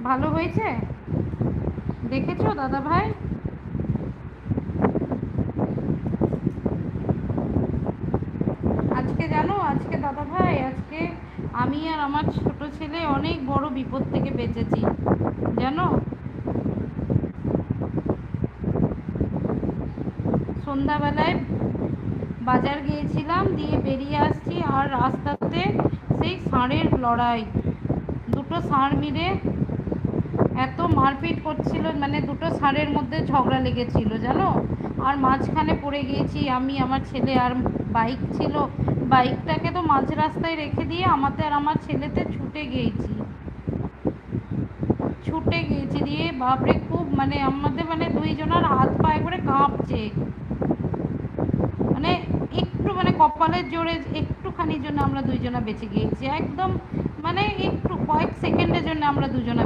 ভালো হয়েছে? দেখেছো দাদা ভাই? আজকে জানো, আজকে দাদা ভাই, আজকে আমি আর আমার ছোট ছেলে অনেক বড় বিপদ থেকে বেঁচেছি জানো। সন্ধ্যাবেলায় বাজার গিয়েছিলাম, দিয়ে বেরিয়ে আসছি, আর রাস্তাতে সেই ষাঁড়ের লড়াই। দুটো ষাঁড় মিলে এত মারপিট করছিল, মানে দুটো ষাঁড়ের মধ্যে ঝগড়া লেগেছিল জানো। আর মাঝখানে পড়ে গিয়েছি আমি, আমার ছেলে, আর বাইক ছিল, বাইকটাকে তো মাঝ রাস্তায় রেখে দিয়ে আমাদের আর আমার ছেলেতে ছুটে গিয়েছি দিয়ে বাপরে, খুব মানে আমাদের মানে দুইজনের হাত পা একবারে কাঁপছে। মানে একটু মানে কপালের জোরে একটুখানির জন্য আমরা দুইজনা বেঁচে গিয়েছি একদম, মানে একটু কয়েক সেকেন্ডের জন্য আমরা দুজনা